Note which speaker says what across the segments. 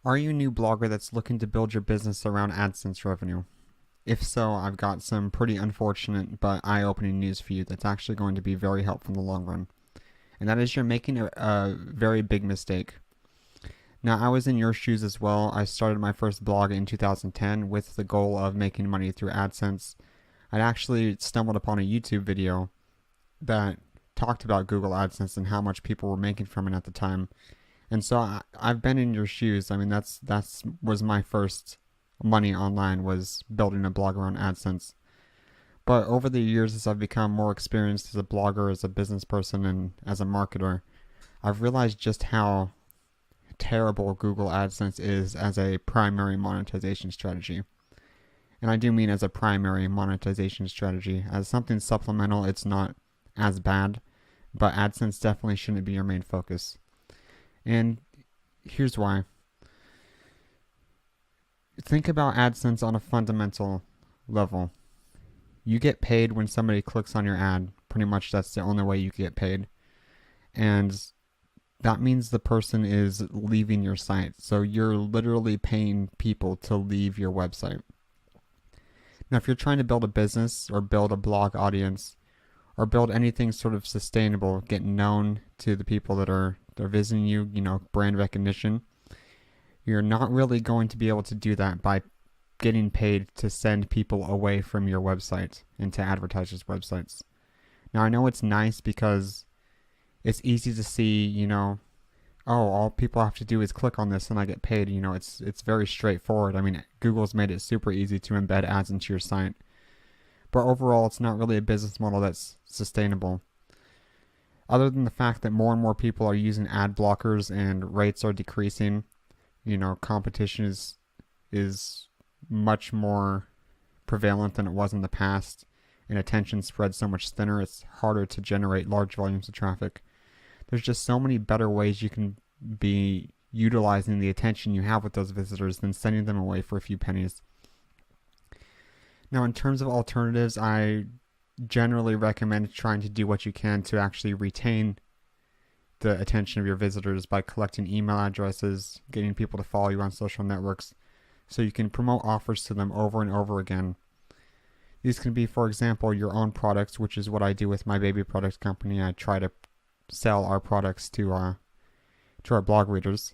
Speaker 1: Are you a new blogger that's looking to build your business around AdSense revenue? If so, I've got some pretty unfortunate but eye-opening news for you that's actually going to be very helpful in the long run. And that is you're making a very big mistake. Now, I was in your shoes as well. I started my first blog in 2010 with the goal of making money through AdSense. I'd actually stumbled upon a YouTube video that talked about Google AdSense and how much people were making from it at the time. And so I've been in your shoes. I mean, that's was my first money online, was building a blog around AdSense. But over the years, as I've become more experienced as a blogger, as a business person, and as a marketer, I've realized just how terrible Google AdSense is as a primary monetization strategy. And I do mean as a primary monetization strategy. As something supplemental, it's not as bad, but AdSense definitely shouldn't be your main focus. And here's why. Think about AdSense on a fundamental level. You get paid when somebody clicks on your ad. Pretty much that's the only way you get paid. And that means the person is leaving your site. So you're literally paying people to leave your website. Now, if you're trying to build a business or build a blog audience or build anything sort of sustainable, get known to the people that are visiting you, brand recognition, you're not really going to be able to do that by getting paid to send people away from your website into advertisers' websites. Now, I know it's nice because it's easy to see, oh, all people have to do is click on this and I get paid. It's very straightforward. I mean, Google's made it super easy to embed ads into your site. But overall, it's not really a business model that's sustainable. Other than the fact that more and more people are using ad blockers and rates are decreasing, competition is much more prevalent than it was in the past, and attention spreads so much thinner, it's harder to generate large volumes of traffic. There's just so many better ways you can be utilizing the attention you have with those visitors than sending them away for a few pennies. Now, in terms of alternatives, I generally recommend trying to do what you can to actually retain the attention of your visitors by collecting email addresses, getting people to follow you on social networks, so you can promote offers to them over and over again. These can be, for example, your own products, which is what I do with my baby product company. I try to sell our products to our blog readers.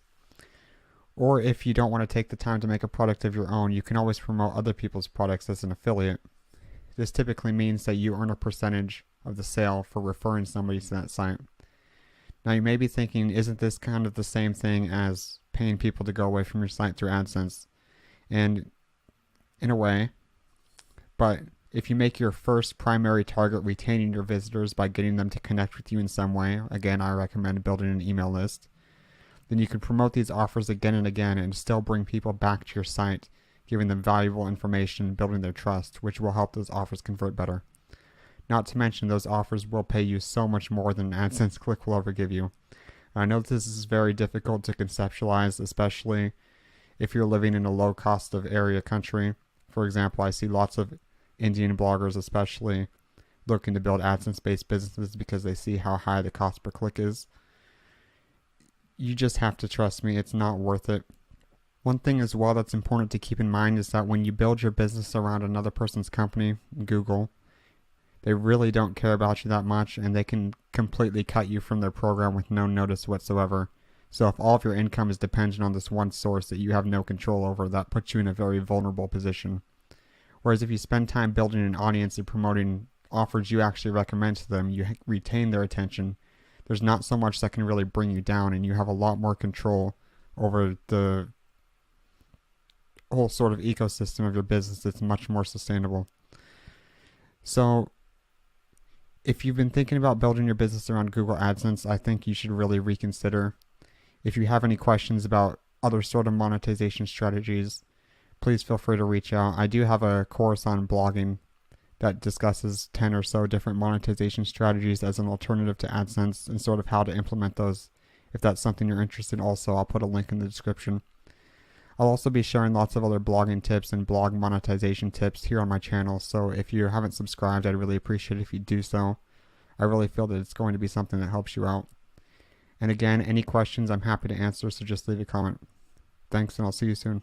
Speaker 1: Or if you don't want to take the time to make a product of your own, you can always promote other people's products as an affiliate. This typically means that you earn a percentage of the sale for referring somebody to that site. Now, you may be thinking, isn't this kind of the same thing as paying people to go away from your site through AdSense? And in a way, but if you make your first primary target retaining your visitors by getting them to connect with you in some way, again, I recommend building an email list, then you can promote these offers again and again and still bring people back to your site, giving them valuable information and building their trust, which will help those offers convert better. Not to mention, those offers will pay you so much more than an AdSense click will ever give you. I know this is very difficult to conceptualize, especially if you're living in a low cost of area country. For example, I see lots of Indian bloggers especially looking to build AdSense-based businesses because they see how high the cost per click is. You just have to trust me, it's not worth it. One thing as well that's important to keep in mind is that when you build your business around another person's company, Google, they really don't care about you that much, and they can completely cut you from their program with no notice whatsoever. So if all of your income is dependent on this one source that you have no control over, that puts you in a very vulnerable position. Whereas if you spend time building an audience and promoting offers you actually recommend to them, you retain their attention. There's not so much that can really bring you down, and you have a lot more control over the whole sort of ecosystem of your business that's much more sustainable. So if you've been thinking about building your business around Google AdSense, I think you should really reconsider. If you have any questions about other sort of monetization strategies, please feel free to reach out. I do have a course on blogging that discusses 10 or so different monetization strategies as an alternative to AdSense and sort of how to implement those. If that's something you're interested in also, I'll put a link in the description. I'll also be sharing lots of other blogging tips and blog monetization tips here on my channel, so if you haven't subscribed, I'd really appreciate it if you do so. I really feel that it's going to be something that helps you out. And again, any questions I'm happy to answer, so just leave a comment. Thanks, and I'll see you soon.